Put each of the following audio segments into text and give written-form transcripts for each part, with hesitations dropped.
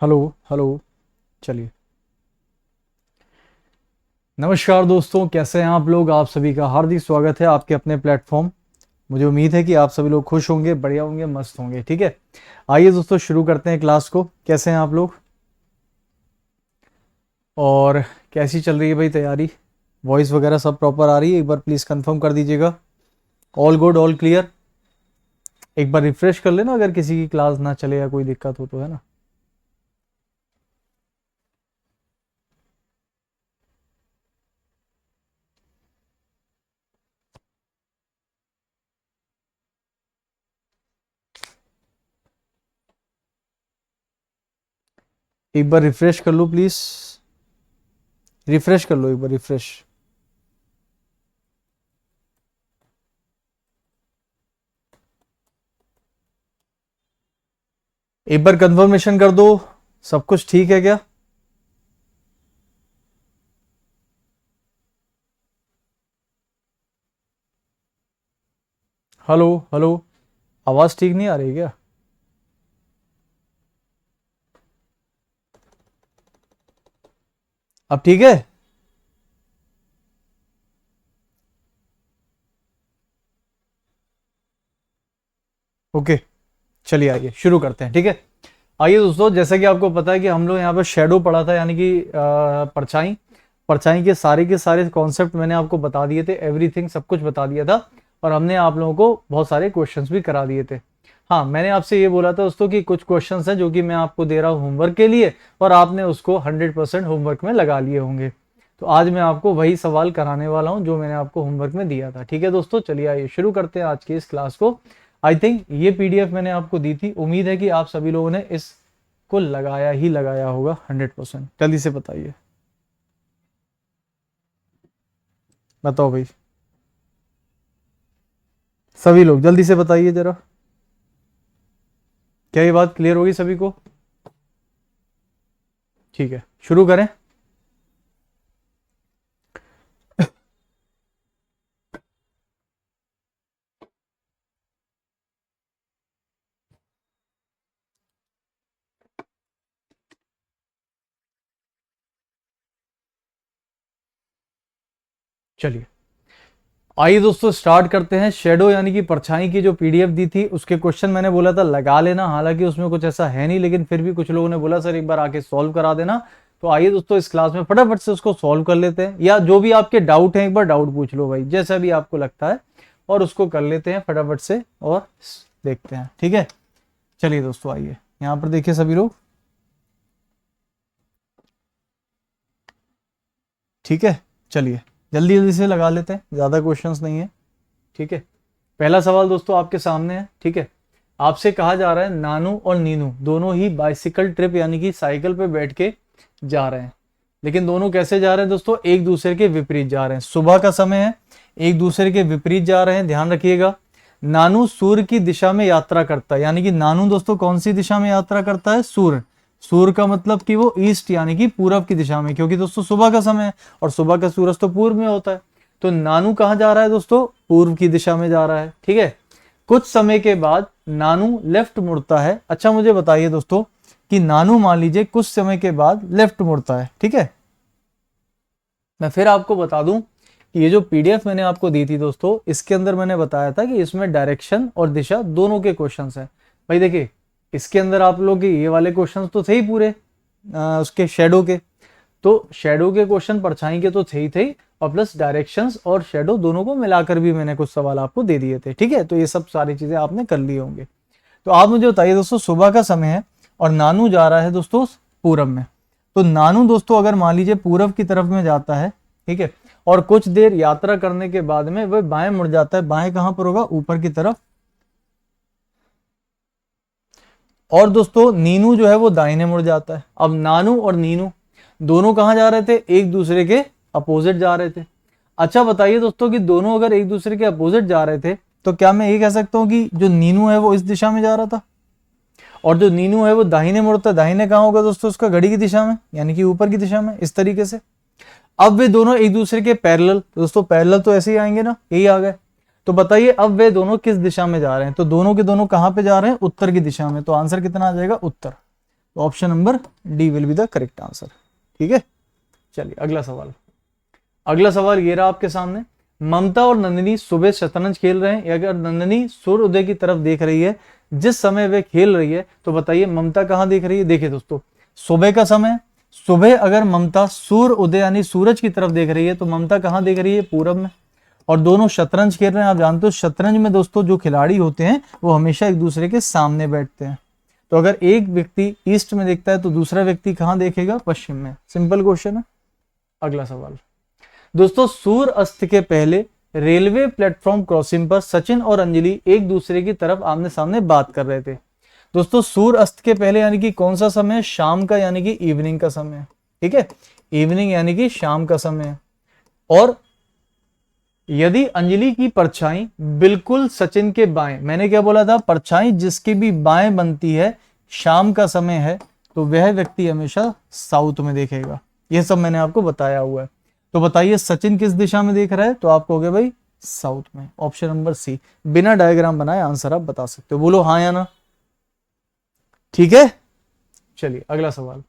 Hello hello. चलिए, नमस्कार दोस्तों, कैसे हैं आप लोग। आप सभी का हार्दिक स्वागत है आपके अपने प्लेटफॉर्म। मुझे उम्मीद है कि आप सभी लोग खुश होंगे, बढ़िया होंगे, मस्त होंगे। ठीक है, आइए दोस्तों शुरू करते हैं क्लास को। कैसे हैं आप लोग और कैसी चल रही है भाई तैयारी? वॉइस वगैरह सब प्रॉपर आ रही है? एक बार प्लीज़ कंफर्म कर दीजिएगा। All good, all clear. एक बार रिफ्रेश कर लेना अगर किसी की क्लास ना चले या कोई दिक्कत हो तो, है ना। एक बार रिफ्रेश कर लो प्लीज़। रिफ्रेश कर लो एक बार, रिफ्रेश। एक बार कंफर्मेशन कर दो, सब कुछ ठीक है क्या? Hello hello. आवाज़ ठीक नहीं आ रही क्या? अब ठीक है? ओके, चलिए आइए शुरू करते हैं। ठीक है, आइए दोस्तों, जैसा कि आपको पता है कि हम लोग यहाँ पर शेडो पढ़ा था, यानी कि परछाई। परछाई के सारे कॉन्सेप्ट मैंने आपको बता दिए थे, एवरीथिंग सब कुछ बता दिया था। और हमने आप लोगों को बहुत सारे क्वेश्चंस भी करा दिए थे। हाँ, मैंने आपसे ये बोला था दोस्तों कि कुछ क्वेश्चंस हैं जो कि मैं आपको दे रहा हूँ होमवर्क के लिए, और आपने उसको 100% होमवर्क में लगा लिए होंगे। तो आज मैं आपको वही सवाल कराने वाला हूँ जो मैंने आपको होमवर्क में दिया था। ठीक है दोस्तों, चलिए आइए शुरू करते हैं आज की इस क्लास को। आई थिंक ये पीडीएफ मैंने आपको दी थी, उम्मीद है कि आप सभी लोगों ने इसको लगाया ही लगाया होगा 100%। जल्दी से बताइए, बताओ भाई, सभी लोग जल्दी से बताइए जरा। क्या ये बात क्लियर होगी सभी को? ठीक है, शुरू करें। चलिए, आइए दोस्तों स्टार्ट करते हैं। शेडो यानी कि परछाई की जो पीडीएफ दी थी उसके क्वेश्चन मैंने बोला था लगा लेना, हालांकि उसमें कुछ ऐसा है नहीं, लेकिन फिर भी कुछ लोगों ने बोला सर एक बार आके सॉल्व करा देना। तो आइए दोस्तों इस क्लास में फटाफट से उसको सॉल्व कर लेते हैं, या जो भी आपके डाउट हैं एक बार डाउट पूछ लो भाई, जैसा भी आपको लगता है, और उसको कर लेते हैं फटाफट से और देखते हैं। ठीक है, चलिए दोस्तों आइए यहाँ पर देखिए सभी लोग। ठीक है, चलिए जल्दी जल्दी से लगा लेते हैं, ज़्यादा क्वेश्चंस नहीं है। ठीक है, पहला सवाल दोस्तों आपके सामने है। ठीक है, आपसे कहा जा रहा है नानू और नीनू दोनों ही बाइसिकल ट्रिप यानी कि साइकिल पे बैठ के जा रहे हैं, लेकिन दोनों कैसे जा रहे हैं दोस्तों? एक दूसरे के विपरीत जा रहे हैं। सुबह का समय है, एक दूसरे के विपरीत जा रहे हैं, ध्यान रखिएगा। नानू सूर्य की दिशा में यात्रा करता है, यानी कि नानू दोस्तों कौन सी दिशा में यात्रा करता है? सूर्य। सूर्य का मतलब कि वो ईस्ट यानी कि पूरब की दिशा में, क्योंकि दोस्तों सुबह का समय है और सुबह का सूरज तो पूर्व में होता है। तो नानू कहाँ जा रहा है दोस्तों? पूर्व की दिशा में जा रहा है। ठीक है, कुछ समय के बाद नानू लेफ्ट मुड़ता है। अच्छा मुझे बताइए दोस्तों कि नानू मान लीजिए कुछ समय के बाद लेफ्ट मुड़ता है। ठीक है, मैं फिर आपको बता दूं कि ये जो पीडीएफ मैंने आपको दी थी दोस्तों, इसके अंदर मैंने बताया था कि इसमें डायरेक्शन और दिशा दोनों के क्वेश्चंस हैं। भाई देखिए, इसके अंदर आप लोग के ये वाले क्वेश्चंस तो थे ही पूरे, उसके शेडो के। तो शेडो के क्वेश्चन परछाई के तो थे ही थे, और प्लस डायरेक्शंस और शेडो दोनों को मिलाकर भी मैंने कुछ सवाल आपको दे दिए थे। ठीक है, तो ये सब सारी चीजें आपने कर ली होंगे। तो आप मुझे बताइए दोस्तों, सुबह का समय है और नानू जा रहा है दोस्तों पूरब में। तो नानू दोस्तों अगर मान लीजिए पूरब की तरफ में जाता है, ठीक है, और कुछ देर यात्रा करने के बाद में वह बाएं मुड़ जाता है। बाएं कहां पर होगा? ऊपर की तरफ। और दोस्तों नीनू जो है वो दाहिने मुड़ जाता है। अब नानू और नीनू दोनों कहां जा रहे थे? एक दूसरे के अपोजिट जा रहे थे। अच्छा बताइए दोस्तों कि दोनों अगर एक दूसरे के अपोजिट जा रहे थे, तो क्या मैं ये कह सकता हूं कि जो नीनू है वो इस दिशा में जा रहा था, और जो नीनू है वो दाहिने मुड़ता है? दाहिने कहां होगा दोस्तों? उसका घड़ी की दिशा में, यानी कि ऊपर की दिशा में, इस तरीके से। अब वे दोनों एक दूसरे के पैरेलल, दोस्तों पैरेलल तो ऐसे ही आएंगे ना, यही आ गए। तो बताइए अब वे दोनों किस दिशा में जा रहे हैं? तो दोनों के दोनों कहां पे जा रहे हैं? उत्तर की दिशा में। तो आंसर कितना आ जाएगा? उत्तर। तो option number D will be the correct answer. ठीक है, चलिए अगला सवाल। अगला सवाल ये रहा आपके सामने। ममता और नंदिनी सुबह शतरंज खेल रहे हैं। अगर नंदिनी सूर्य उदय की तरफ देख रही है जिस समय वे खेल रही है, तो बताइए ममता कहां देख रही है। देखिए दोस्तों, सुबह का समय, सुबह अगर ममता सूर्य उदय यानी सूरज की तरफ देख रही है तो ममता कहां देख रही है, पूरब में। और दोनों शतरंज खेल रहे हैं। आप जानते हो शतरंज में दोस्तों जो खिलाड़ी होते हैं वो हमेशा एक दूसरे के सामने बैठते हैं। तो अगर एक व्यक्ति ईस्ट में देखता है तो दूसरा व्यक्ति कहां देखेगा, पश्चिम में। सिंपल क्वेश्चन है। अगला सवाल दोस्तों, सूर्य अस्त के पहले रेलवे प्लेटफॉर्म क्रॉसिंग पर सचिन और अंजलि एक दूसरे की तरफ आमने सामने बात कर रहे थे। दोस्तों सूर्य अस्त के पहले यानी कि कौन सा समय, शाम का यानी कि इवनिंग का समय। ठीक है, इवनिंग यानी कि शाम का समय। और यदि अंजलि की परछाई बिल्कुल सचिन के बाएं, मैंने क्या बोला था, परछाई जिसकी भी बाएं बनती है, शाम का समय है, तो वह व्यक्ति हमेशा साउथ में देखेगा। यह सब मैंने आपको बताया हुआ है। तो बताइए सचिन किस दिशा में देख रहा है, तो आप कहोगे भाई साउथ में। ऑप्शन नंबर सी, बिना डायग्राम बनाए आंसर आप बता सकते हो। बोलो हाँ या ना। ठीक है, चलिए अगला सवाल।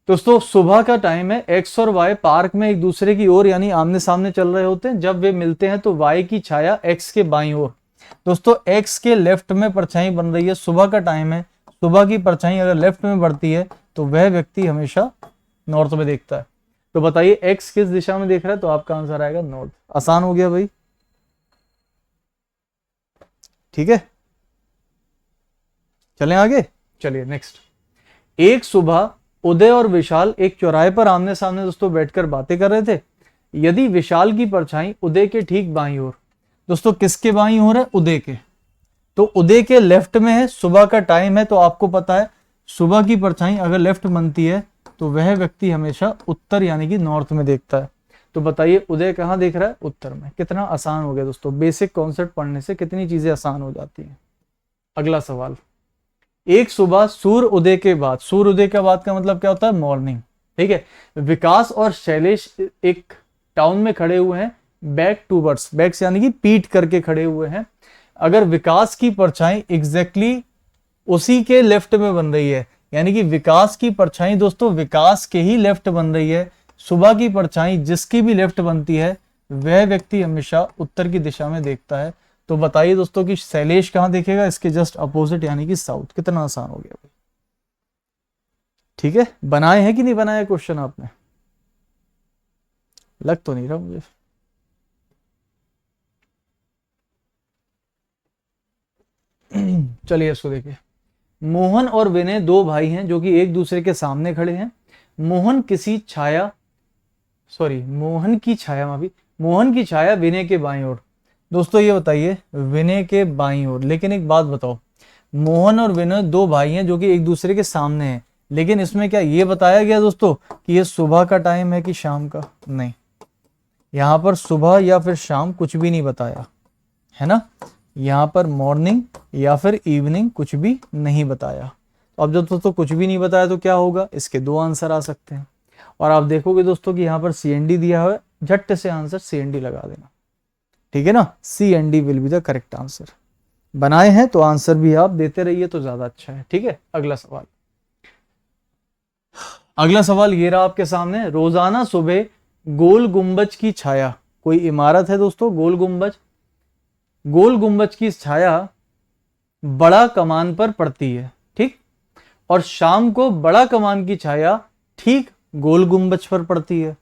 दोस्तों सुबह का टाइम है, एक्स और वाई पार्क में एक दूसरे की ओर यानी आमने सामने चल रहे होते हैं। जब वे मिलते हैं तो वाई की छाया एक्स के बाईं ओर। दोस्तों एक्स के लेफ्ट में परछाई बन रही है, सुबह का टाइम है, सुबह की परछाई अगर लेफ्ट में बढ़ती है तो वह व्यक्ति हमेशा नॉर्थ में देखता है। तो बताइए एक्स किस दिशा में देख रहा है, तो आपका आंसर आएगा नॉर्थ। आसान हो गया भाई। ठीक है, चलें आगे। चलिए नेक्स्ट। एक सुबह उदय और विशाल एक चौराहे पर आमने सामने दोस्तों बैठकर बातें कर रहे थे। यदि विशाल की परछाई उदय के ठीक बाईं ओर, दोस्तों किसके बाईं ओर है, उदय के, तो उदय के लेफ्ट में है, सुबह का टाइम है, तो आपको पता है सुबह की परछाई अगर लेफ्ट बनती है तो वह व्यक्ति हमेशा उत्तर यानी कि नॉर्थ में देखता है। तो बताइए उदय कहां देख रहा है, उत्तर में। कितना आसान हो गया दोस्तों, बेसिक कॉन्सेप्ट पढ़ने से कितनी चीजें आसान हो जाती हैं। अगला सवाल। एक सुबह सूर्य उदय के बाद, सूर्य उदय के बाद का मतलब क्या होता है, मॉर्निंग। ठीक है, विकास और शैलेश एक टाउन में खड़े हुए हैं, बैक टूवर्ड्स, बैक्स यानी कि पीठ करके खड़े हुए हैं। अगर विकास की परछाई एग्जैक्टली उसी के लेफ्ट में बन रही है, यानी कि विकास की परछाई दोस्तों विकास के ही लेफ्ट बन रही है, सुबह की परछाई जिसकी भी लेफ्ट बनती है वह व्यक्ति हमेशा उत्तर की दिशा में देखता है। तो बताइए दोस्तों कि शैलेश कहां देखेगा, इसके जस्ट अपोजिट यानी कि साउथ। कितना आसान हो गया भाई। ठीक है, बनाए हैं कि नहीं बनाया क्वेश्चन आपने, लग तो नहीं रहा मुझे। चलिए इसको देखिए। मोहन और विनय दो भाई हैं जो कि एक दूसरे के सामने खड़े हैं। मोहन की छाया विनय के बाईं ओर। दोस्तों ये बताइए विनय के बाईं ओर, लेकिन एक बात बताओ, मोहन और विनय दो भाई हैं जो कि एक दूसरे के सामने हैं, लेकिन इसमें क्या ये बताया गया दोस्तों कि ये सुबह का टाइम है कि शाम का, नहीं, यहां पर सुबह या फिर शाम कुछ भी नहीं बताया है ना, यहां पर मॉर्निंग या फिर इवनिंग कुछ भी नहीं बताया। अब जब दोस्तों कुछ भी नहीं बताया तो क्या होगा, इसके दो आंसर आ सकते हैं। और आप देखोगे दोस्तों कि यहाँ पर CND दिया हुआ है, झट से आंसर CND लगा देना। ठीक है ना, CND will be the correct answer. बनाए हैं तो आंसर भी आप देते रहिए तो ज्यादा अच्छा है। ठीक है, अगला सवाल। अगला सवाल ये रहा आपके सामने। रोजाना सुबह गोल गुंबज की छाया, कोई इमारत है दोस्तों गोल गुंबज की छाया बड़ा कमान पर पड़ती है, ठीक, और शाम को बड़ा कमान की छाया ठीक गोल गुंबज पर पड़ती है।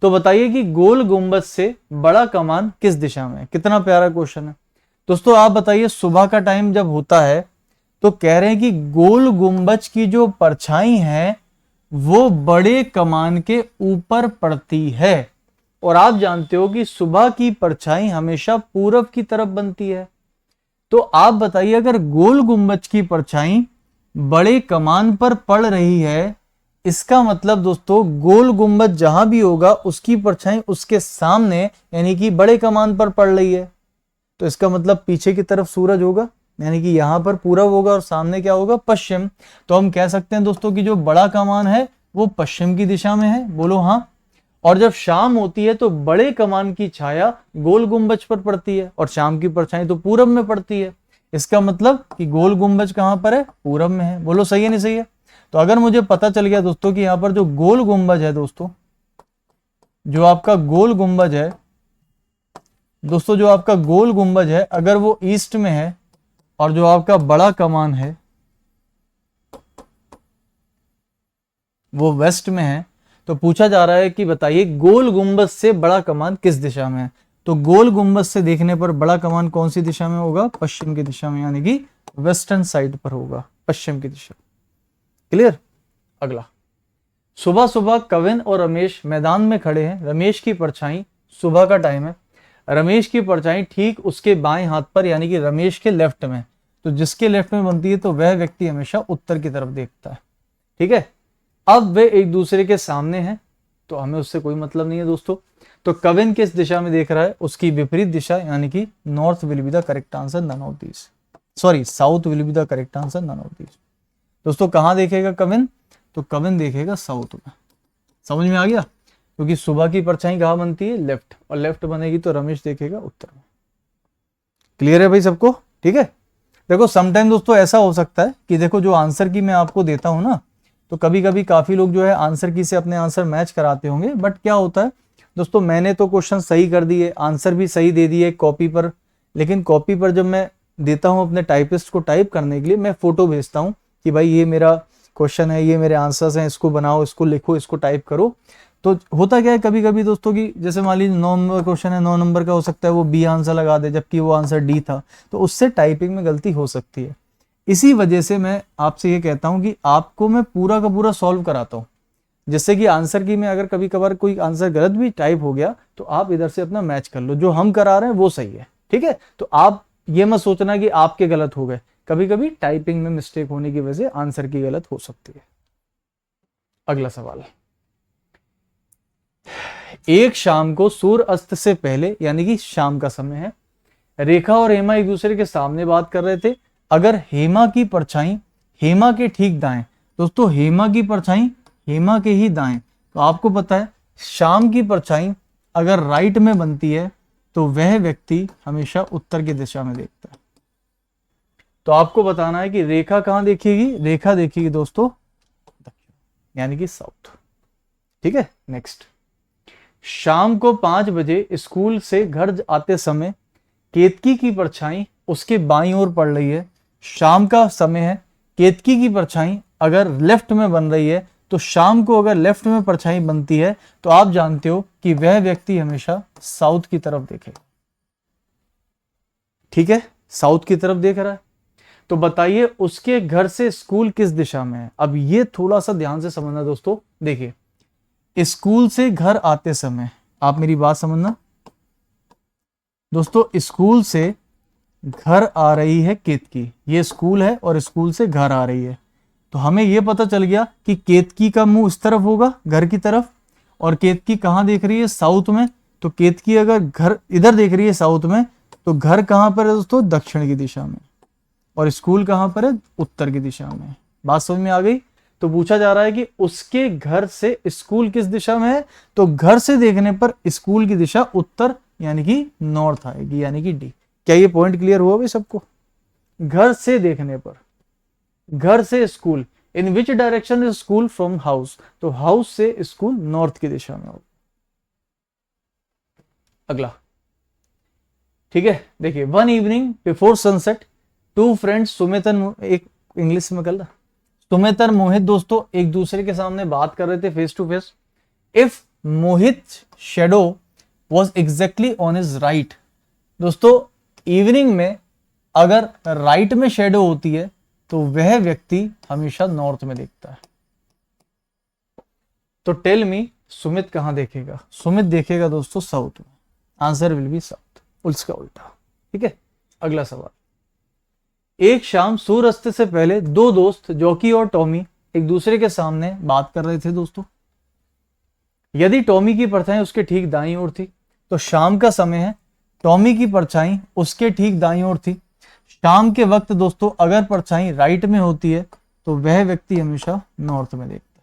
तो बताइए कि गोल गुंबज से बड़ा कमान किस दिशा में है। कितना प्यारा क्वेश्चन है दोस्तों। आप बताइए सुबह का टाइम जब होता है तो कह रहे हैं कि गोल गुंबज की जो परछाई है वो बड़े कमान के ऊपर पड़ती है, और आप जानते हो कि सुबह की परछाई हमेशा पूरब की तरफ बनती है। तो आप बताइए अगर गोल गुंबज की परछाई बड़े कमान पर पड़ रही है, इसका मतलब दोस्तों गोल गुंबज जहां भी होगा उसकी परछाई उसके सामने यानी कि बड़े कमान पर पड़ रही है। तो इसका मतलब पीछे की तरफ सूरज होगा, यानी कि यहां पर पूरब होगा और सामने क्या होगा, पश्चिम। तो हम कह सकते हैं दोस्तों कि जो बड़ा कमान है वो पश्चिम की दिशा में है। बोलो हाँ। और जब शाम होती है तो बड़े कमान की छाया गोल गुंबज पर पड़ती है और शाम की परछाई तो पूरब में पड़ती है। इसका मतलब कि गोल गुंबज कहां पर है, पूरब में है। बोलो सही है नहीं सही है। तो अगर मुझे पता चल गया दोस्तों कि यहां पर जो गोल गुंबज है दोस्तों, जो आपका गोल गुंबज है दोस्तों, जो आपका गोल गुंबज है अगर वो ईस्ट में है और जो आपका बड़ा कमान है वो वेस्ट में है, तो पूछा जा रहा है कि बताइए गोल गुंबज से बड़ा कमान किस दिशा में है। तो गोल गुंबज से देखने पर बड़ा कमान कौन सी दिशा में होगा, पश्चिम की दिशा में, यानी कि वेस्टर्न साइड पर होगा, पश्चिम की दिशा। क्लियर। अगला, सुबह सुबह कविन और रमेश मैदान में खड़े हैं। रमेश की परछाई, सुबह का टाइम है, रमेश की परछाई ठीक उसके बाएं हाथ पर यानी कि रमेश के लेफ्ट में। तो जिसके लेफ्ट में बनती है तो वह व्यक्ति हमेशा उत्तर की तरफ देखता है। ठीक है। अब वे एक दूसरे के सामने हैं तो हमें उससे कोई मतलब नहीं है दोस्तों। तो कविन किस दिशा में देख रहा है, उसकी विपरीत दिशा यानी कि north will be the correct answer, none of these. Sorry, south will be the correct answer, none of these. दोस्तों कहां देखेगा कविन, तो कविन देखेगा साउथ में। समझ में आ गया, क्योंकि सुबह की परछाई कहां बनती है, लेफ्ट, और लेफ्ट बनेगी तो रमेश देखेगा उत्तर में। क्लियर है भाई सबको। ठीक है। देखो समटाइम दोस्तों ऐसा हो सकता है कि देखो जो आंसर की मैं आपको देता हूं ना, तो कभी कभी काफी लोग जो है आंसर की से अपने आंसर मैच कराते होंगे, बट क्या होता है दोस्तों, मैंने तो क्वेश्चन सही कर दिए, आंसर भी सही दे दिए कॉपी पर, लेकिन कॉपी पर जब मैं देता हूं अपने टाइपिस्ट को टाइप करने के लिए, मैं फोटो भेजता हूं कि भाई ये मेरा क्वेश्चन है, ये मेरे आंसर्स हैं, इसको बनाओ, इसको लिखो, इसको टाइप करो। तो होता क्या है कभी कभी दोस्तों की, जैसे मान लीजिए 9 नंबर क्वेश्चन है, 9 नंबर का हो सकता है वो बी आंसर लगा दे जबकि वो आंसर डी था, तो उससे टाइपिंग में गलती हो सकती है। इसी वजह से मैं आपसे ये कहता हूं कि आपको मैं पूरा का पूरा सॉल्व कराता हूं, जिससे कि आंसर की में अगर कभी कभार कोई आंसर गलत भी टाइप हो गया तो आप इधर से अपना मैच कर लो, जो हम करा रहे हैं वो सही है। ठीक है। तो आप ये मत सोचना कि आपके गलत हो गए, कभी कभी टाइपिंग में मिस्टेक होने की वजह से आंसर की गलत हो सकती है। अगला सवाल, एक शाम को सूर्य अस्त से पहले यानी कि शाम का समय है, रेखा और हेमा एक दूसरे के सामने बात कर रहे थे। अगर हेमा की परछाई हेमा के ठीक दाएं, दोस्तों हेमा की परछाई हेमा के ही दाएं, तो आपको पता है शाम की परछाई अगर राइट में बनती है तो वह व्यक्ति हमेशा उत्तर की दिशा में देखता है। तो आपको बताना है कि रेखा कहां देखेगी, रेखा देखेगी दोस्तों दक्षिण यानी कि साउथ। ठीक है। नेक्स्ट, शाम को 5 बजे स्कूल से घर आते समय केतकी की परछाई उसके बाईं ओर पड़ रही है। शाम का समय है, केतकी की परछाई अगर लेफ्ट में बन रही है, तो शाम को अगर लेफ्ट में परछाई बनती है तो आप जानते हो कि वह व्यक्ति हमेशा साउथ की तरफ देखेगा। ठीक है, साउथ की तरफ देख रहा है। तो बताइए उसके घर से स्कूल किस दिशा में है। अब ये थोड़ा सा ध्यान से समझना दोस्तों। देखिए, स्कूल से घर आते समय, आप मेरी बात समझना दोस्तों, स्कूल से घर आ रही है केतकी, ये स्कूल है और स्कूल से घर आ रही है, तो हमें यह पता चल गया कि केतकी का मुंह इस तरफ होगा घर की तरफ, और केतकी कहां देख रही है, साउथ में। तो केतकी अगर घर इधर देख रही है साउथ में, तो घर कहां पर है दोस्तों, दक्षिण की दिशा में, और स्कूल कहां पर है, उत्तर की दिशा में। बात समझ में आ गई। तो पूछा जा रहा है कि उसके घर से स्कूल किस दिशा में है, तो घर से देखने पर स्कूल की दिशा उत्तर यानी कि नॉर्थ आएगी, यानी कि डी। क्या ये पॉइंट क्लियर हुआ भाई सबको। घर से देखने पर, घर से school, in which direction is school from house, तो हाउस से स्कूल नॉर्थ की दिशा में होगा। अगला, ठीक है। देखिए, one evening before sunset two friends Sumit एक इंग्लिश में कल सुमित और मोहित दोस्तों एक दूसरे के सामने बात कर रहे थे face to face. If Mohit shadow was exactly on his right, दोस्तों इवनिंग में अगर राइट में शेडो होती है तो वह व्यक्ति हमेशा नॉर्थ में देखता है। तो टेल मी, सुमित कहां देखेगा, सुमित देखेगा दोस्तों साउथ में, आंसर विल बी साउथ, उसका उल्टा। ठीक है। अगला सवाल, एक शाम सूर्यास्त से पहले दो दोस्त जॉकी और टॉमी एक दूसरे के सामने बात कर रहे थे दोस्तों। यदि टॉमी की परछाई उसके ठीक दाईं ओर थी तो शाम का समय है, टॉमी की परछाई उसके ठीक दाईं ओर थी। शाम के वक्त दोस्तों अगर परछाई राइट में होती है तो वह व्यक्ति हमेशा नॉर्थ में देखता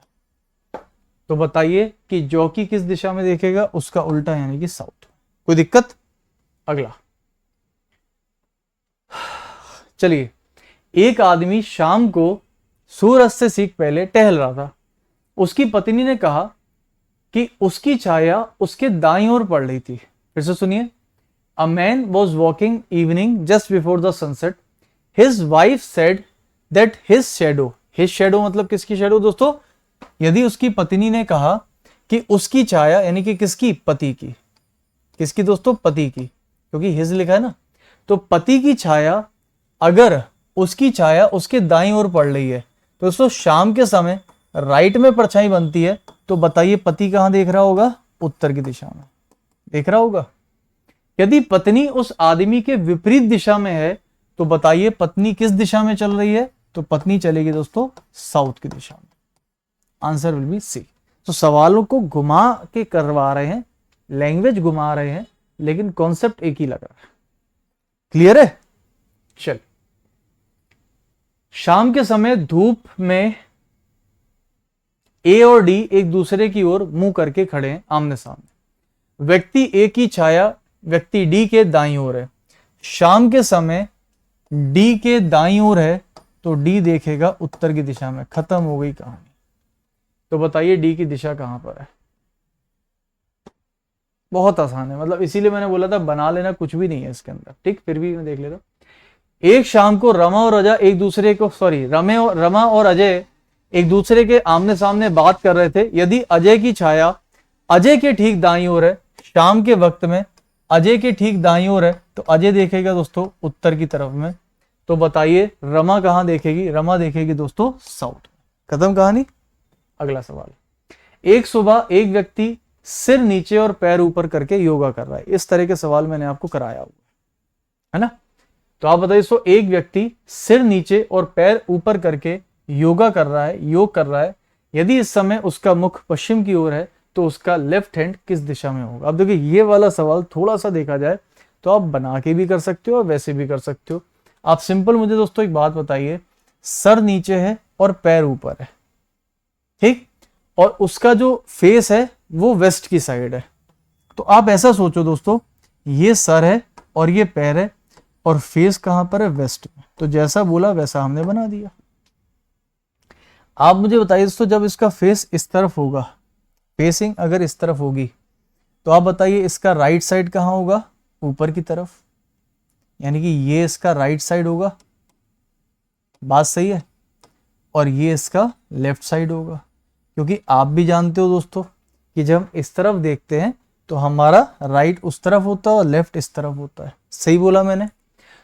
है। तो बताइए कि जॉकी किस दिशा में देखेगा, उसका उल्टा यानी कि साउथ। कोई दिक्कत। अगला, चलिए, एक आदमी शाम को सूर्यास्त से सीख पहले टहल रहा था। उसकी पत्नी ने कहा कि उसकी छाया उसके दाईं ओर पड़ रही थी। फिर से सुनिए। A man was walking evening just before the sunset. His wife said that his shadow मतलब किसकी शेडो दोस्तों? यदि उसकी पत्नी ने कहा कि उसकी छाया, यानी कि किसकी? पति की। किसकी दोस्तों? पति की, क्योंकि हिज लिखा है ना। तो पति की छाया, अगर उसकी छाया उसके दाईं ओर पड़ रही है तो दोस्तों शाम के समय राइट में परछाई बनती है, तो बताइए पति कहां देख रहा होगा? उत्तर की दिशा में देख रहा होगा। यदि पत्नी उस आदमी के विपरीत दिशा में है तो बताइए पत्नी किस दिशा में चल रही है? तो पत्नी चलेगी दोस्तों साउथ की दिशा में। Answer will be C. तो सवालों को घुमा के करवा रहे हैं, लैंग्वेज घुमा रहे हैं, लेकिन कॉन्सेप्ट एक ही लग रहा है। क्लियर है? चल, शाम के समय धूप में ए और डी एक दूसरे की ओर मुंह करके खड़े हैं आमने सामने। व्यक्ति ए की छाया व्यक्ति डी के दाईं ओर है। शाम के समय डी के दाईं ओर है तो डी देखेगा उत्तर की दिशा में। खत्म हो गई कहानी। तो बताइए डी की दिशा कहां पर है? बहुत आसान है, मतलब इसीलिए मैंने बोला था बना लेना, कुछ भी नहीं है इसके अंदर। ठीक, फिर भी मैं देख लेता हूं। एक शाम को रमा और अजय एक दूसरे के आमने सामने बात कर रहे थे। यदि अजय की छाया अजय के ठीक दाईं ओर है, शाम के वक्त में अजय के ठीक दाईं ओर है, तो अजय देखेगा दोस्तों उत्तर की तरफ में। तो बताइए रमा कहां देखेगी? रमा देखेगी दोस्तों साउथ। खत्म कहानी। अगला सवाल। एक सुबह एक व्यक्ति सिर नीचे और पैर ऊपर करके योगा कर रहा है। इस तरह के सवाल मैंने आपको कराया हुआ है ना। तो आप बताइए, सो एक व्यक्ति सिर नीचे और पैर ऊपर करके योगा कर रहा है, योग कर रहा है। यदि इस समय उसका मुख पश्चिम की ओर है तो उसका लेफ्ट हैंड किस दिशा में होगा? अब देखिए ये वाला सवाल थोड़ा सा देखा जाए तो आप बना के भी कर सकते हो और वैसे भी कर सकते हो। आप सिंपल मुझे दोस्तों एक बात बताइए, सर नीचे है और पैर ऊपर है, ठीक, और उसका जो फेस है वो वेस्ट की साइड है। तो आप ऐसा सोचो दोस्तों, ये सर है और ये पैर है और फेस कहां पर है? वेस्ट में। तो जैसा बोला वैसा हमने बना दिया। आप मुझे बताइए दोस्तों, जब इसका फेस इस तरफ होगा, फेसिंग अगर इस तरफ होगी, तो आप बताइए इसका राइट साइड कहां होगा? ऊपर की तरफ, यानी कि ये इसका राइट साइड होगा। बात सही है। और ये इसका लेफ्ट साइड होगा, क्योंकि आप भी जानते हो दोस्तों कि जब हम इस तरफ देखते हैं तो हमारा राइट उस तरफ होता है और लेफ्ट इस तरफ होता है। सही बोला मैंने?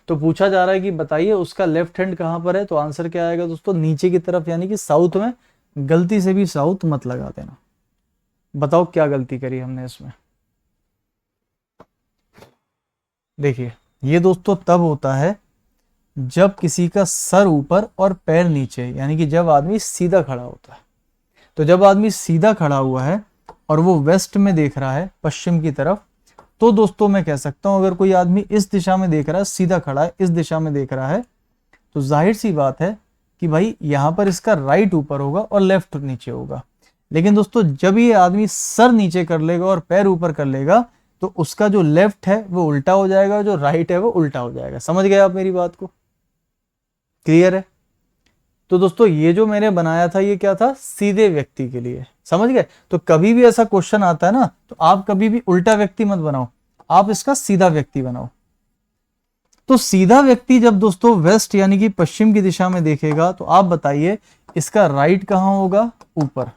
तो पूछा जा रहा है कि बताइए उसका लेफ्ट हैंड कहां पर है? तो आंसर क्या आएगा दोस्तों? नीचे की तरफ, यानी कि साउथ में। गलती से भी साउथ मत लगा देना। बताओ क्या गलती करी हमने इसमें? देखिए ये दोस्तों तब होता है जब किसी का सर ऊपर और पैर नीचे, यानी कि जब आदमी सीधा खड़ा होता है। तो जब आदमी सीधा खड़ा हुआ है और वो वेस्ट में देख रहा है, पश्चिम की तरफ, तो दोस्तों मैं कह सकता हूं अगर कोई आदमी इस दिशा में देख रहा है, सीधा खड़ा है, इस दिशा में देख रहा है, तो जाहिर सी बात है कि भाई यहां पर इसका राइट ऊपर होगा और लेफ्ट नीचे होगा। लेकिन दोस्तों जब ये आदमी सर नीचे कर लेगा और पैर ऊपर कर लेगा तो उसका जो लेफ्ट है वो उल्टा हो जाएगा, जो राइट है वो उल्टा हो जाएगा। समझ गए आप मेरी बात को? क्लियर है? तो दोस्तों ये जो मैंने बनाया था ये क्या था? सीधे व्यक्ति के लिए। समझ गए? तो कभी भी ऐसा क्वेश्चन आता है ना, तो आप कभी भी उल्टा व्यक्ति मत बनाओ, आप इसका सीधा व्यक्ति बनाओ। तो सीधा व्यक्ति जब दोस्तों वेस्ट यानी कि पश्चिम की दिशा में देखेगा, तो आप बताइए इसका राइट कहां होगा? ऊपर।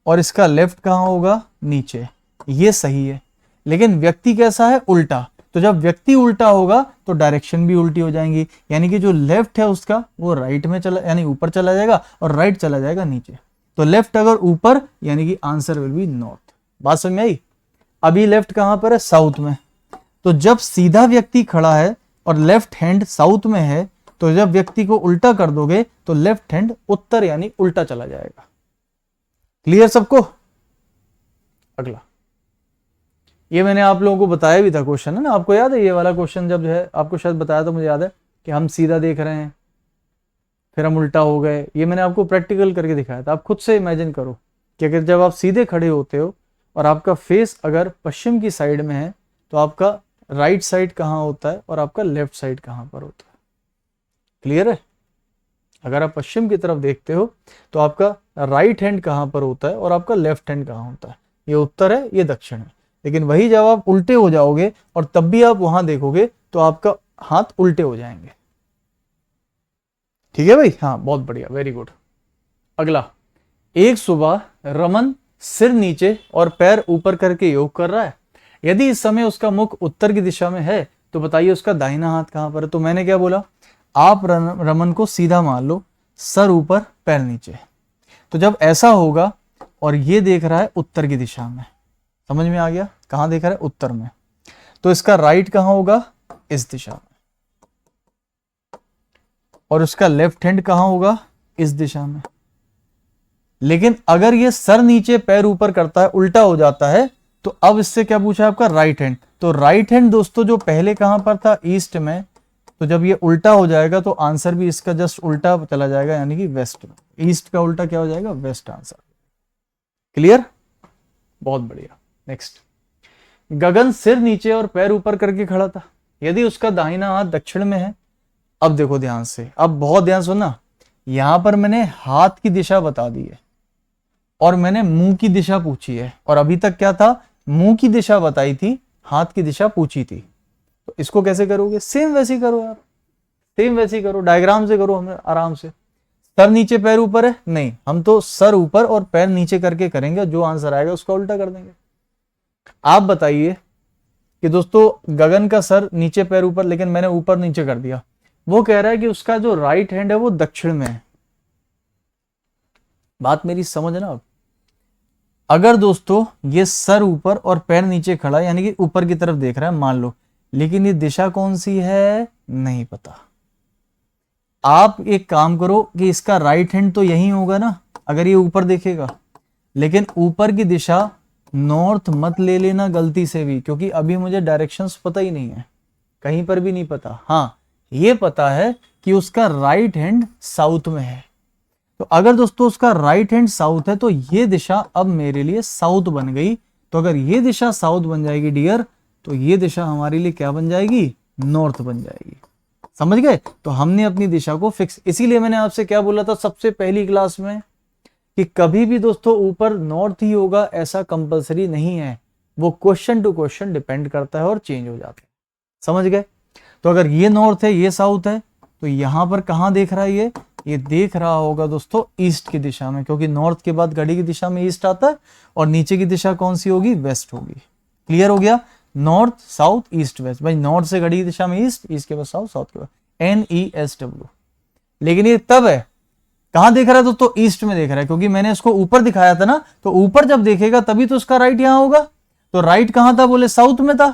और इसका लेफ्ट कहां होगा? नीचे। ये सही है। लेकिन व्यक्ति कैसा है? उल्टा। तो जब व्यक्ति उल्टा होगा तो डायरेक्शन भी उल्टी हो जाएंगी, यानी कि जो लेफ्ट है उसका वो राइट में चला, यानी ऊपर चला जाएगा, और राइट चला जाएगा नीचे। तो लेफ्ट अगर ऊपर, यानी कि आंसर विल बी नॉर्थ। बात समझ में आई? अभी लेफ्ट कहां पर है? साउथ में। तो जब सीधा व्यक्ति खड़ा है और लेफ्ट हैंड साउथ में है, तो जब व्यक्ति को उल्टा कर दोगे तो लेफ्ट हैंड उत्तर यानी उल्टा चला जाएगा। क्लियर सबको? अगला, ये मैंने आप लोगों को बताया भी था, क्वेश्चन है ना, आपको याद है? ये वाला क्वेश्चन जब जो है आपको शायद बताया था, मुझे याद है कि हम सीधा देख रहे हैं फिर हम उल्टा हो गए। ये मैंने आपको प्रैक्टिकल करके दिखाया था। आप खुद से इमेजिन करो कि अगर जब आप सीधे खड़े होते हो और आपका फेस अगर पश्चिम की साइड में है तो आपका राइट साइड कहाँ होता है और आपका लेफ्ट साइड कहाँ पर होता है? क्लियर है? अगर आप पश्चिम की तरफ देखते हो तो आपका राइट हैंड कहाँ पर होता है और आपका लेफ्ट हैंड कहाँ होता है? ये उत्तर है, ये दक्षिण है। लेकिन वही जब आप उल्टे हो जाओगे और तब भी आप वहां देखोगे तो आपका हाथ उल्टे हो जाएंगे। ठीक है भाई? हाँ, बहुत बढ़िया, वेरी गुड। अगला, एक सुबह रमन सिर नीचे और पैर ऊपर करके योग कर रहा है। यदि इस समय उसका मुख उत्तर की दिशा में है तो बताइए उसका दाहिना हाथ कहां पर है? तो मैंने क्या बोला, आप रमन को सीधा मान लो, सर ऊपर पैर नीचे। तो जब ऐसा होगा और ये देख रहा है उत्तर की दिशा में, समझ में आ गया? कहां देख रहा है? उत्तर में। तो इसका राइट कहां होगा? इस दिशा में। और उसका लेफ्ट हैंड कहां होगा? इस दिशा में। लेकिन अगर ये सर नीचे पैर ऊपर करता है, उल्टा हो जाता है, तो अब इससे क्या पूछा है? आपका राइट हैंड। तो राइट हैंड दोस्तों जो पहले कहां पर था? ईस्ट में। तो जब ये उल्टा हो जाएगा तो आंसर भी इसका जस्ट उल्टा चला जाएगा, यानी कि वेस्ट में। ईस्ट का उल्टा क्या हो जाएगा? West answer. क्लियर? बहुत बढ़िया। नेक्स्ट, गगन सिर नीचे और पैर ऊपर करके खड़ा था। यदि उसका दाहिना हाथ दक्षिण में है, अब देखो ध्यान से, अब बहुत ध्यान सुनना, यहां पर मैंने हाथ की दिशा बता दी है और मैंने मुंह की दिशा पूछी है। और अभी तक क्या था? मुंह की दिशा बताई थी, हाथ की दिशा पूछी थी। तो इसको कैसे करोगे? सेम वैसे ही करो यार, सेम वैसे ही करो, डायग्राम से करो, हमें आराम से। सर नीचे पैर ऊपर है? नहीं, हम तो सर ऊपर और पैर नीचे करके करेंगे, जो आंसर आएगा उसका उल्टा कर देंगे। आप बताइए कि दोस्तों गगन का सर नीचे पैर ऊपर, लेकिन मैंने ऊपर नीचे कर दिया। वो कह रहा है कि उसका जो राइट हैंड है वो दक्षिण में है। बात मेरी समझना अब। अगर दोस्तों ये सर ऊपर और पैर नीचे खड़ा, यानी कि ऊपर की तरफ देख रहा है मान लो, लेकिन ये दिशा कौन सी है नहीं पता। आप एक काम करो कि इसका राइट हैंड तो यही होगा ना, अगर ये ऊपर देखेगा, लेकिन ऊपर की दिशा नॉर्थ मत ले लेना गलती से भी, क्योंकि अभी मुझे डायरेक्शंस पता ही नहीं है, कहीं पर भी नहीं पता। हाँ, ये पता है कि उसका राइट हैंड साउथ में है। तो अगर दोस्तों उसका राइट हैंड साउथ है तो ये दिशा अब मेरे लिए साउथ बन गई। तो अगर ये दिशा साउथ बन जाएगी डियर, तो ये दिशा हमारे लिए क्या बन जाएगी? नॉर्थ बन जाएगी। समझ गए? तो हमने अपनी दिशा को फिक्स, इसीलिए मैंने आपसे क्या बोला था सबसे पहली क्लास में कि कभी भी दोस्तों ऊपर नॉर्थ ही होगा ऐसा कंपलसरी नहीं है, वो क्वेश्चन टू क्वेश्चन डिपेंड करता है और चेंज हो जाता है। समझ गए? तो अगर ये नॉर्थ है, ये साउथ है, तो यहां पर कहां देख रहा है? ये देख रहा होगा दोस्तों ईस्ट की दिशा में, क्योंकि नॉर्थ के बाद घड़ी की दिशा में ईस्ट आता है और नीचे की दिशा कौन सी होगी? वेस्ट होगी। क्लियर हो गया? North south east west. भाई नॉर्थ से घड़ी की दिशा में ईस्ट, ईस्ट के बाद साउथ, साउथ के बाद NESW। लेकिन ये तब है, कहां देख रहा है दोस्तों? ईस्ट में देख रहा है, क्योंकि मैंने इसको ऊपर दिखाया था ना, तो ऊपर जब देखेगा तभी तो उसका राइट यहां होगा। तो राइट कहां था? बोले साउथ में था।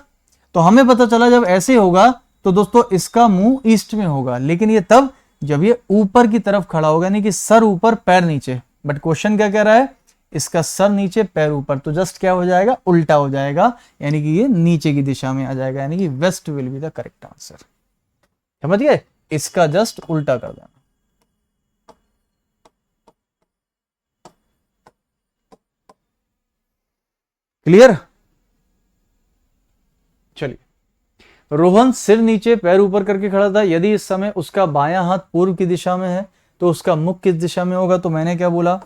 तो हमें पता चला जब ऐसे होगा तो दोस्तों इसका मुंह ईस्ट में होगा, लेकिन ये तब जब ये ऊपर की तरफ खड़ा होगा, यानी कि सर ऊपर पैर नीचे। बट क्वेश्चन क्या कह रहा है? इसका सर नीचे पैर ऊपर, तो जस्ट क्या हो जाएगा? उल्टा हो जाएगा, यानी कि ये नीचे की दिशा में आ जाएगा, यानी कि west will be the correct answer. समझ गए? इसका जस्ट उल्टा कर देना। क्लियर? चलिए, रोहन सिर नीचे पैर ऊपर करके खड़ा था। यदि इस समय उसका बायां हाथ पूर्व की दिशा में है तो उसका मुख किस दिशा में होगा? तो मैंने क्या बोला,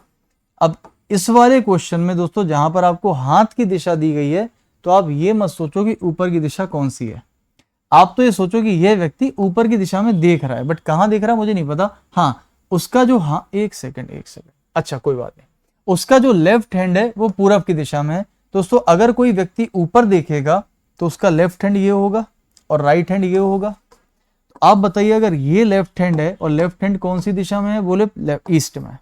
अब इस वाले क्वेश्चन में दोस्तों जहां पर आपको हाथ की दिशा दी गई है, तो आप ये मत सोचो कि ऊपर की दिशा कौन सी है, आप तो ये सोचो कि यह व्यक्ति ऊपर की दिशा में देख रहा है। बट कहां देख रहा है मुझे नहीं पता। हाँ, उसका जो, हाँ एक सेकंड, अच्छा कोई बात नहीं, उसका जो लेफ्ट हैंड है वो पूरब की दिशा में है। दोस्तों अगर कोई व्यक्ति ऊपर देखेगा तो उसका लेफ्ट हैंड ये होगा और राइट हैंड ये होगा। तो आप बताइए, अगर ये लेफ्ट हैंड है और लेफ्ट हैंड कौन सी दिशा में है? बोले ईस्ट में,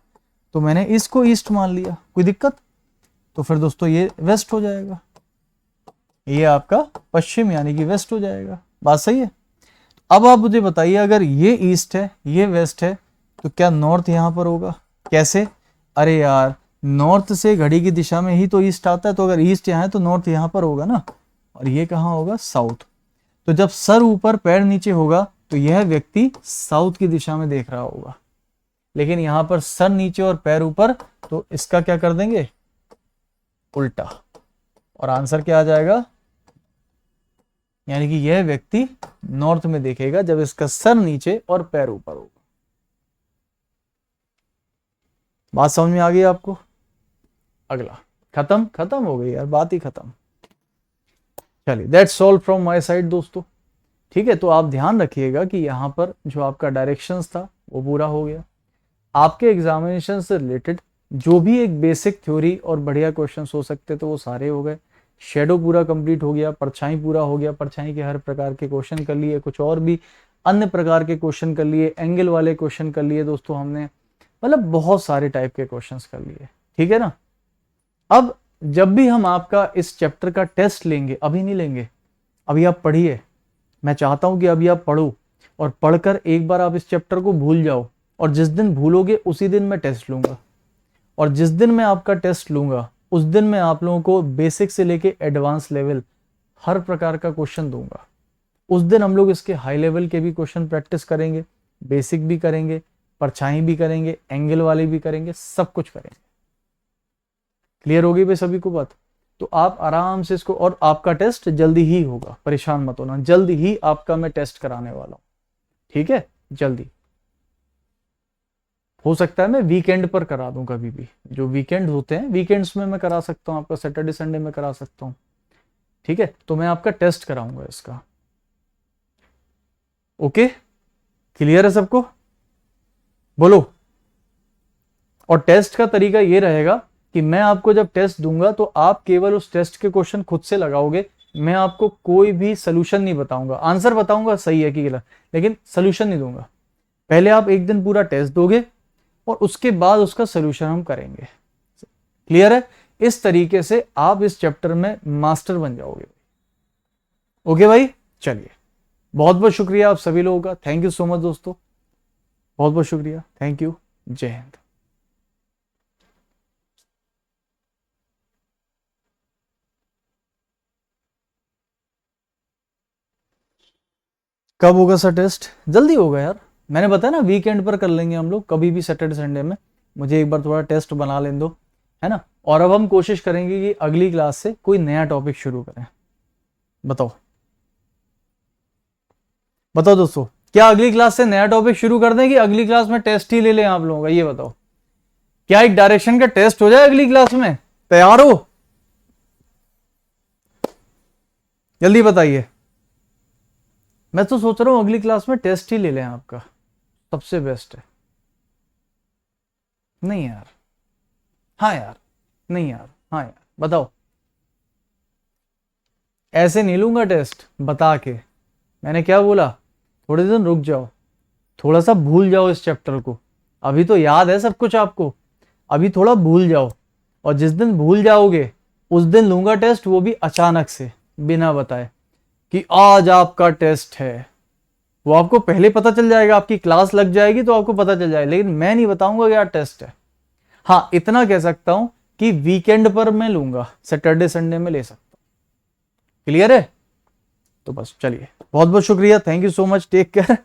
तो मैंने इसको ईस्ट मान लिया, कोई दिक्कत? तो फिर दोस्तों ये वेस्ट हो जाएगा, ये आपका पश्चिम यानी कि वेस्ट हो जाएगा। बात सही है? अब आप मुझे बताइए, अगर ये ईस्ट है ये वेस्ट है, तो क्या नॉर्थ यहां पर होगा? कैसे? अरे यार, नॉर्थ से घड़ी की दिशा में ही तो ईस्ट आता है, तो अगर ईस्ट यहां है तो नॉर्थ यहां पर होगा ना, और ये कहां होगा? साउथ। तो जब सर ऊपर पैर नीचे होगा तो यह व्यक्ति साउथ की दिशा में देख रहा होगा, लेकिन यहां पर सर नीचे और पैर ऊपर, तो इसका क्या कर देंगे? उल्टा। और आंसर क्या आ जाएगा? यानी कि यह व्यक्ति नॉर्थ में देखेगा जब इसका सर नीचे और पैर ऊपर होगा। बात समझ में आ गई आपको? अगला खत्म, खत्म हो गई यार, बात ही खत्म। चलिए, that's all from my side दोस्तों। ठीक है, तो आप ध्यान रखिएगा कि यहाँ पर जो आपका डायरेक्शंस था वो पूरा हो गया। आपके एग्जामिनेशन से रिलेटेड जो भी एक बेसिक थ्योरी और बढ़िया क्वेश्चंस हो सकते थे वो सारे हो गए। शेडो पूरा कंप्लीट हो गया, परछाई पूरा हो गया, परछाई के हर प्रकार के क्वेश्चन कर लिए, कुछ और भी अन्य प्रकार के क्वेश्चन कर लिए, एंगल वाले क्वेश्चन कर लिए दोस्तों हमने, मतलब बहुत सारे टाइप के क्वेश्चंस कर लिए। ठीक है ना? अब जब भी हम आपका इस चैप्टर का टेस्ट लेंगे, अभी नहीं लेंगे, अभी आप पढ़िए। मैं चाहता हूं कि अभी आप पढ़ो और पढ़कर एक बार आप इस चैप्टर को भूल जाओ, और जिस दिन भूलोगे उसी दिन मैं टेस्ट लूंगा। और जिस दिन मैं आपका टेस्ट लूंगा उस दिन मैं आप लोगों को बेसिक से लेके एडवांस लेवल हर प्रकार का क्वेश्चन दूंगा। उस दिन हम लोग इसके हाई लेवल के भी क्वेश्चन प्रैक्टिस करेंगे, बेसिक भी करेंगे, परछाई भी करेंगे, एंगल वाले भी करेंगे, सब कुछ करेंगे। क्लियर होगी भाई सभी को बात? तो आप आराम से इसको, और आपका टेस्ट जल्दी ही होगा, परेशान मत होना, जल्दी ही आपका मैं टेस्ट कराने वाला हूं। ठीक है, जल्दी। हो सकता है मैं वीकेंड पर करा दूं, कभी भी जो वीकेंड होते हैं वीकेंड्स में मैं करा सकता हूं, आपका सैटरडे संडे में करा सकता हूं। ठीक है, तो मैं आपका टेस्ट कराऊंगा इसका। ओके, क्लियर है सबको? बोलो। और टेस्ट का तरीका ये रहेगा कि मैं आपको जब टेस्ट दूंगा तो आप केवल उस टेस्ट के क्वेश्चन खुद से लगाओगे। मैं आपको कोई भी सोल्यूशन नहीं बताऊंगा, आंसर बताऊंगा सही है कि गलत, लेकिन सोल्यूशन नहीं दूंगा। पहले आप एक दिन पूरा टेस्ट दोगे और उसके बाद उसका सोल्यूशन हम करेंगे। क्लियर है? इस तरीके से आप इस चैप्टर में मास्टर बन जाओगे। ओके भाई, चलिए, बहुत बहुत शुक्रिया आप सभी लोगों का। थैंक यू सो मच दोस्तों, बहुत बहुत शुक्रिया, थैंक यू, जय हिंद। कब होगा सर टेस्ट? जल्दी होगा यार, मैंने बताया ना वीकेंड पर कर लेंगे हम लोग, कभी भी सैटरडे संडे में। मुझे एक बार थोड़ा टेस्ट बना लेने दो, है ना? और अब हम कोशिश करेंगे कि अगली क्लास से कोई नया टॉपिक शुरू करें। बताओ बताओ दोस्तों, क्या अगली क्लास से नया टॉपिक शुरू कर दें कि अगली क्लास में टेस्ट ही ले लें आप लोगों का? ये बताओ, क्या एक डायरेक्शन का टेस्ट हो जाए अगली क्लास में? तैयार हो? जल्दी बताइए। मैं तो सोच रहा हूं अगली क्लास में टेस्ट ही ले लें आपका, सबसे बेस्ट है। नहीं यार, हाँ यार, नहीं यार, हाँ यार, बताओ। ऐसे नहीं लूंगा टेस्ट बता के, मैंने क्या बोला? थोड़े दिन रुक जाओ, थोड़ा सा भूल जाओ इस चैप्टर को। अभी तो याद है सब कुछ आपको, अभी थोड़ा भूल जाओ, और जिस दिन भूल जाओगे उस दिन लूंगा टेस्ट, वो भी अचानक से, बिना बताए कि आज आपका टेस्ट है। वो आपको पहले पता चल जाएगा, आपकी क्लास लग जाएगी तो आपको पता चल जाएगा, लेकिन मैं नहीं बताऊंगा कि यार टेस्ट है। हाँ, इतना कह सकता हूं कि वीकेंड पर मैं लूंगा, सैटरडे संडे में ले सकता हूं। क्लियर है? तो बस चलिए, बहुत बहुत शुक्रिया, thank you so much, take care.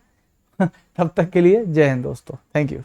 तब तक के लिए जय हिंद दोस्तों, थैंक यू।